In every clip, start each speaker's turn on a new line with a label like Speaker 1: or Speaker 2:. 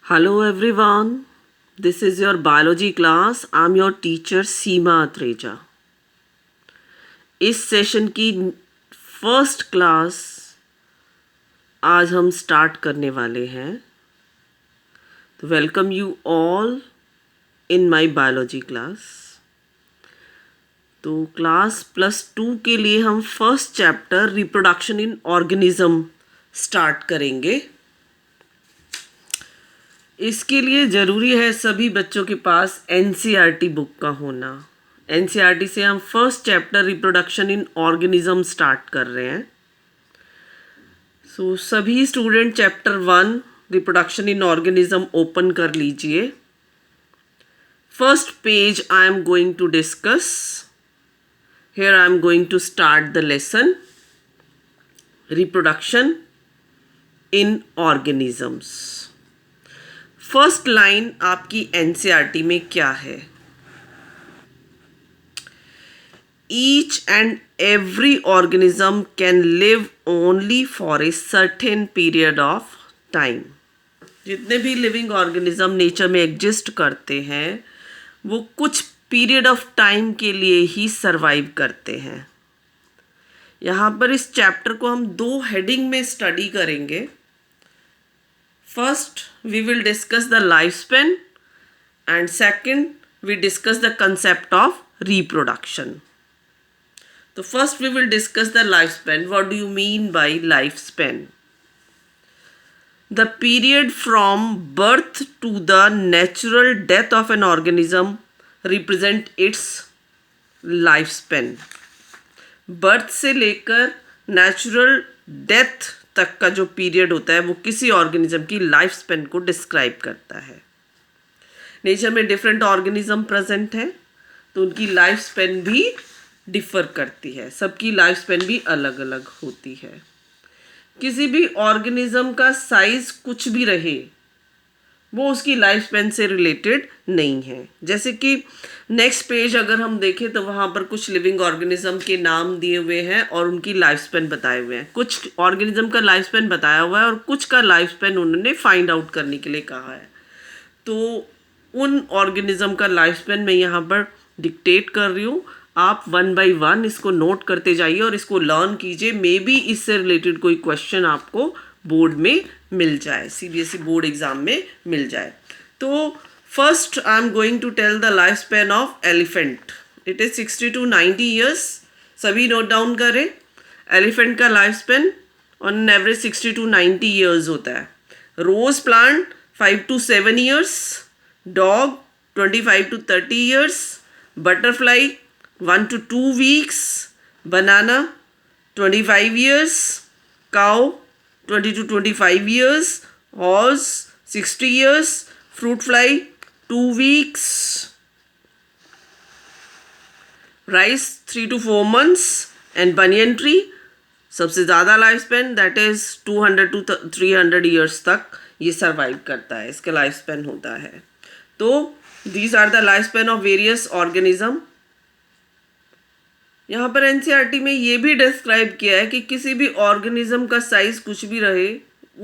Speaker 1: Hello everyone, this is your biology class. I'm your teacher सीमा अत्रेजा. इस session की first class आज हम start करने वाले हैं. तो welcome you all in my biology class. तो क्लास +2 के लिए हम first chapter reproduction in organism start करेंगे. इसके लिए ज़रूरी है सभी बच्चों के पास एनसीईआरटी बुक का होना. एनसीईआरटी से हम first chapter reproduction in organism start कर रहे हैं. सो सभी student chapter 1 reproduction in organism open कर लीजिए. First page I am going to discuss. Here I am going to start the lesson reproduction in organisms. First line आपकी NCERT में क्या है? Each and every organism can live only for a certain period of time. जितने भी living organism nature में exist करते हैं वो कुछ पीरियड ऑफ टाइम के लिए ही सरवाइव करते हैं. यहाँ पर इस चैप्टर को हम 2 हेडिंग में स्टडी करेंगे. First, we will discuss the lifespan, and second, we discuss the concept of reproduction. So first we will discuss the lifespan. What do you mean by lifespan? The period from birth to the natural death of an organism represent its lifespan. Birth से लेकर natural death तक का जो period होता है वो किसी organism की लाइफ स्पेन को डिस्क्राइब करता है. नेचर में डिफरेंट ऑर्गेनिज्म प्रेजेंट हैं तो उनकी लाइफ स्पेन भी डिफर करती है. सबकी लाइफ स्पेन भी अलग अलग होती है. किसी भी ऑर्गेनिज्म का साइज कुछ भी रहे वो उसकी लाइफ स्पेन से रिलेटेड नहीं है. जैसे कि नेक्स्ट पेज अगर हम देखें तो वहाँ पर कुछ लिविंग ऑर्गेनिज्म के नाम दिए हुए हैं और उनकी लाइफ स्पेन बताए हुए हैं. कुछ ऑर्गेनिज्म का लाइफ स्पेन बताया हुआ है और कुछ का लाइफ स्पेन उन्होंने फाइंड आउट करने के लिए कहा है. तो उन ऑर्गेनिज्म का लाइफ स्पेन मैं यहाँ पर डिक्टेट कर रही हूँ. आप 1 by 1 इसको नोट करते जाइए और इसको लर्न कीजिए. मे बी इससे रिलेटेड कोई क्वेश्चन आपको बोर्ड में मिल जाए, सीबीएसई बोर्ड एग्जाम में मिल जाए. तो first I am going to tell the life span of elephant. It is 60 to 90 years. सभी नोट डाउन करें. एलिफेंट का life span on average 60 to 90 years होता है. Rose plant 5 to 7 years. Dog 25 to 30 years. Butterfly 1 to 2 weeks. Banana 25 years. Cow 20 to 25 years. Horse 60 years. Fruit fly 2 weeks. Rice 3 to 4 months. And banyan tree सबसे ज़्यादा life span that is 200 to 300 years तक ये survive करता है. इसका life span होता है. तो these are the life span of various organism. यहाँ पर एनसीईआरटी में ये भी डिस्क्राइब किया है कि किसी भी ऑर्गेनिज्म का साइज कुछ भी रहे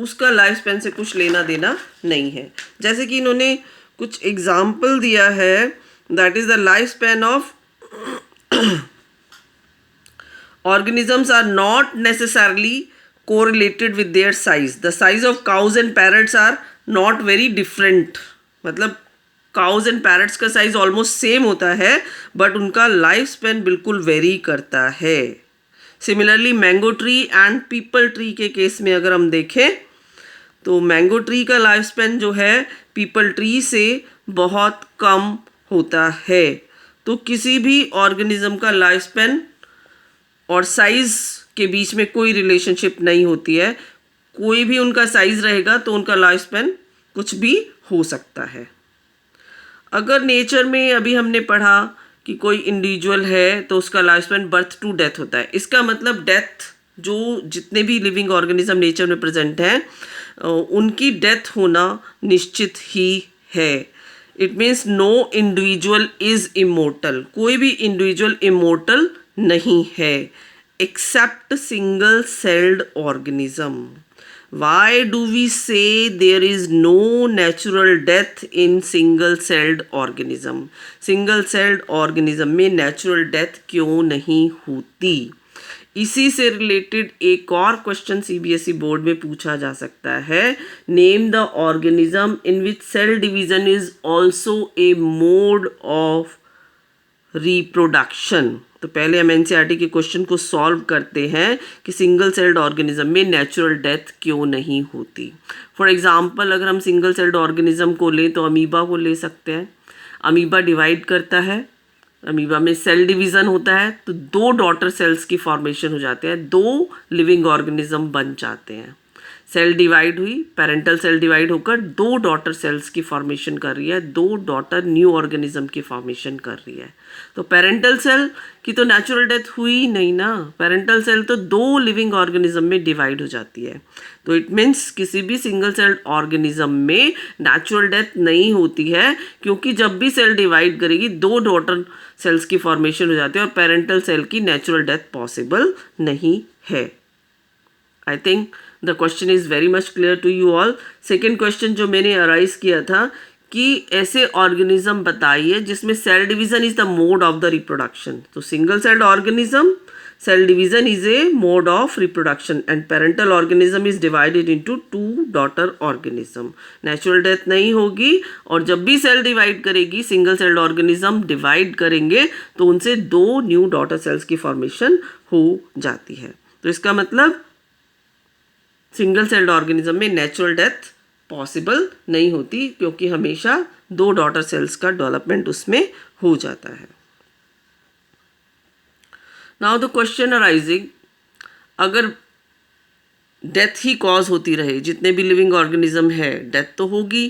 Speaker 1: उसका लाइफ स्पेन से कुछ लेना देना नहीं है. जैसे कि इन्होंने कुछ एग्जाम्पल दिया है. That is the life span of organisms are not necessarily correlated with their size. The size of cows and parrots are not very different. मतलब काउज एंड पैरट्स का साइज ऑलमोस्ट सेम होता है but उनका life span बिल्कुल very करता है. Similarly mango tree and people tree के case में अगर हम देखें तो मैंगो ट्री का लाइफ स्पेन जो है पीपल ट्री से बहुत कम होता है. तो किसी भी ऑर्गेनिज्म का लाइफ स्पेन और साइज़ के बीच में कोई रिलेशनशिप नहीं होती है. कोई भी उनका साइज़ रहेगा तो उनका लाइफ स्पेन कुछ भी हो सकता है. अगर नेचर में अभी हमने पढ़ा कि कोई इंडिविजुअल है तो उसका life span birth to death होता है. इसका मतलब डेथ जो जितने भी लिविंग ऑर्गेनिज्म नेचर में प्रेजेंट हैं उनकी डेथ होना निश्चित ही है. It means no individual is immortal. कोई भी इंडिविजुअल इमोर्टल नहीं है except single celled organism. Why do we say there is no natural death in single celled organism? Single celled organism में नेचुरल डेथ क्यों नहीं होती? इसी से रिलेटेड एक और क्वेश्चन सीबीएसई बोर्ड में पूछा जा सकता है. Name the organism in which cell division is also a mode of reproduction. तो पहले हम एनसीईआरटी के क्वेश्चन को सॉल्व करते हैं कि सिंगल सेल्ड ऑर्गेनिज्म में नेचुरल डेथ क्यों नहीं होती. फॉर एग्जांपल अगर हम सिंगल सेल्ड ऑर्गेनिज्म को लें तो अमीबा को ले सकते हैं. अमीबा डिवाइड करता है, अमीबा में सेल डिवीज़न होता है तो 2 डॉटर सेल्स की फॉर्मेशन हो जाते हैं, 2 लिविंग ऑर्गेनिज्म बन जाते हैं. सेल डिवाइड हुई, पेरेंटल सेल डिवाइड होकर 2 डॉटर सेल्स की फॉर्मेशन कर रही है, 2 डॉटर न्यू ऑर्गेनिज्म की फॉर्मेशन कर रही है. तो पेरेंटल सेल की तो नेचुरल डेथ हुई नहीं ना. पेरेंटल सेल तो 2 लिविंग ऑर्गेनिज्म में डिवाइड हो जाती है. तो इट मीन्स किसी भी सिंगल सेल्ड ऑर्गेनिज्म में नेचुरल डेथ नहीं होती है, क्योंकि जब भी सेल डिवाइड करेगी 2 डॉटर सेल्स की फॉर्मेशन हो जाती है और पेरेंटल सेल की नेचुरल डेथ पॉसिबल नहीं है. I think the question is very much clear to you all. Second question जो मैंने अराइज किया था कि ऐसे ऑर्गेनिज्म बताइए जिसमें cell division is the mode of the reproduction. तो single celled organism cell division is a mode of reproduction and parental organism is divided into 2 daughter organism. Natural death नहीं होगी और जब भी सेल डिवाइड करेगी single celled organism divide करेंगे तो उनसे 2 न्यू डॉटर सेल्स की फॉर्मेशन हो जाती है. तो इसका मतलब सिंगल सेल्ड ऑर्गेनिज्म में नेचुरल डेथ पॉसिबल नहीं होती, क्योंकि हमेशा 2 डॉटर सेल्स का डेवलपमेंट उसमें हो जाता है. नाउ द क्वेश्चन अराइजिंग, अगर डेथ ही कॉज होती रहे, जितने भी लिविंग ऑर्गेनिज्म है डेथ तो होगी,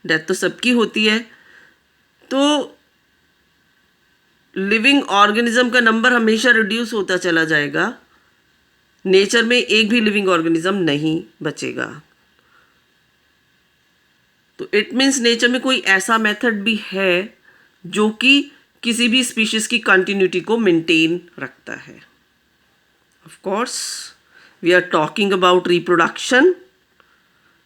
Speaker 1: डेथ तो सबकी होती है, तो लिविंग ऑर्गेनिज्म का नंबर हमेशा रिड्यूस होता चला जाएगा. नेचर में एक भी लिविंग ऑर्गेनिज्म नहीं बचेगा. तो इट मीन्स नेचर में कोई ऐसा मेथड भी है जो कि किसी भी स्पीशीज की कंटिन्यूटी को मेंटेन रखता है. Of course we are talking about reproduction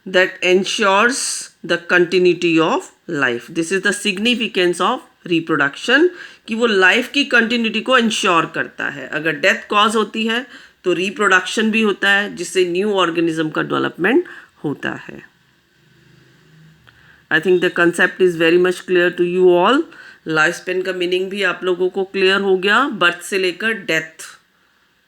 Speaker 1: that ensures the continuity of life. This is the significance of reproduction कि वो लाइफ की कंटिन्यूटी को इंश्योर करता है. अगर डेथ कॉज होती है तो रिप्रोडक्शन भी होता है, जिससे न्यू ऑर्गेनिज्म का डेवलपमेंट होता है. I think the concept is very much clear to you all. Life span का मीनिंग भी आप लोगों को क्लियर हो गया. बर्थ से लेकर डेथ,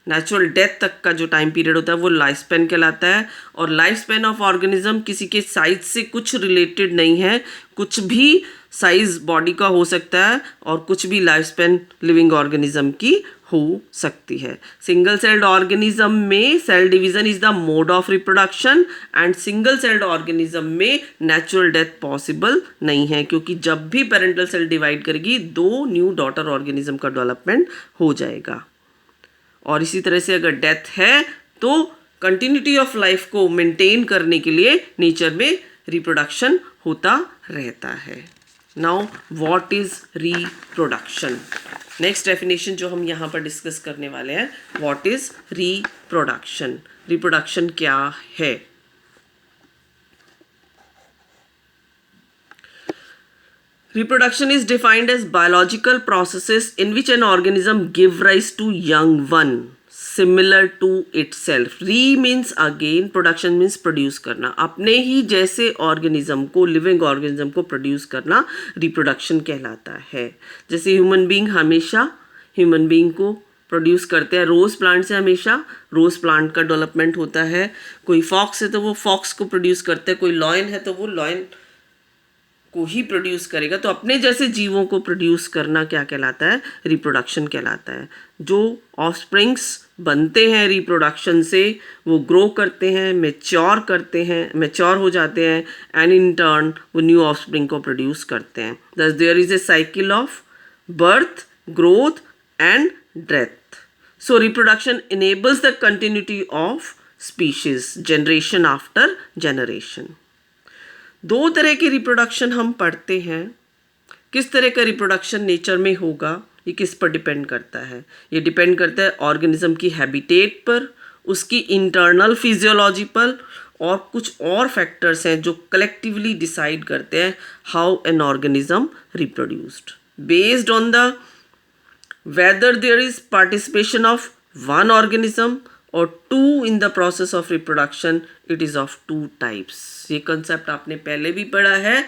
Speaker 1: नेचुरल डेथ तक का जो टाइम पीरियड होता है वो लाइफ स्पेन कहलाता है. और लाइफ स्पेन ऑफ ऑर्गेनिज्म किसी के साइज से कुछ रिलेटेड नहीं है. कुछ भी साइज बॉडी का हो सकता है और कुछ भी लाइफ स्पेन लिविंग ऑर्गेनिज्म की हो सकती है. सिंगल सेल्ड ऑर्गेनिज्म में cell division is the mode of reproduction and single celled organism में नेचुरल डेथ पॉसिबल नहीं है, क्योंकि जब भी पेरेंटल सेल डिवाइड करेगी 2 न्यू डॉटर ऑर्गेनिज्म का डेवलपमेंट हो जाएगा. और इसी तरह से अगर डेथ है तो कंटिन्यूटी ऑफ लाइफ को मेंटेन करने के लिए नेचर में रिप्रोडक्शन होता रहता है. Now what is reproduction? Next definition जो हम यहाँ पर डिस्कस करने वाले हैं, व्हाट इज रिप्रोडक्शन. रिप्रोडक्शन क्या है? Reproduction is defined as biological processes in which an organism give rise to young one similar to itself. Re means again, production means produce करना. अपने ही जैसे ऑर्गेनिज्म को, लिविंग ऑर्गेनिज्म को produce करना reproduction कहलाता है. जैसे ह्यूमन बीइंग हमेशा ह्यूमन बीइंग को प्रोड्यूस करते हैं. रोज़ प्लांट से हमेशा रोज़ प्लांट का डेवलपमेंट होता है. कोई फॉक्स है तो वो फॉक्स को प्रोड्यूस करते हैं. कोई लॉयन है तो वो लॉयन को ही प्रोड्यूस करेगा. तो अपने जैसे जीवों को प्रोड्यूस करना क्या कहलाता है? रिप्रोडक्शन कहलाता है. जो ऑफस्प्रिंग्स बनते हैं रिप्रोडक्शन से वो ग्रो करते हैं, मैच्योर हो जाते हैं एंड इन टर्न वो न्यू ऑफस्प्रिंग को प्रोड्यूस करते हैं. Thus there is a cycle of birth, growth and death. So reproduction enables the continuity of species generation after generation. 2 तरह के रिप्रोडक्शन हम पढ़ते हैं. किस तरह का रिप्रोडक्शन नेचर में होगा ये किस पर डिपेंड करता है? ये डिपेंड करता है ऑर्गेनिज्म की हैबिटेट पर, उसकी इंटरनल फिजियोलॉजी पर और कुछ और फैक्टर्स हैं जो कलेक्टिवली डिसाइड करते हैं how an organism reproduced based on the whether there is participation of one organism or two in the process of reproduction. It is of two types. ये concept आपने पहले भी पढ़ा है.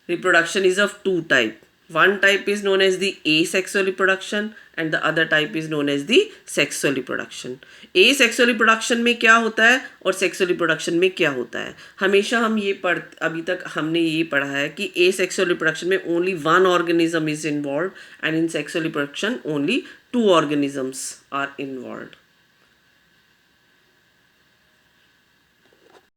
Speaker 1: Reproduction is of two type. One type is known as the asexual reproduction and the other type is known as the sexual reproduction. Asexual reproduction में क्या होता है और sexual reproduction में क्या होता है? हमेशा हम ये अभी तक हमने ये पढ़ा है कि asexual reproduction में only one organism is involved and in sexual reproduction only two organisms are involved.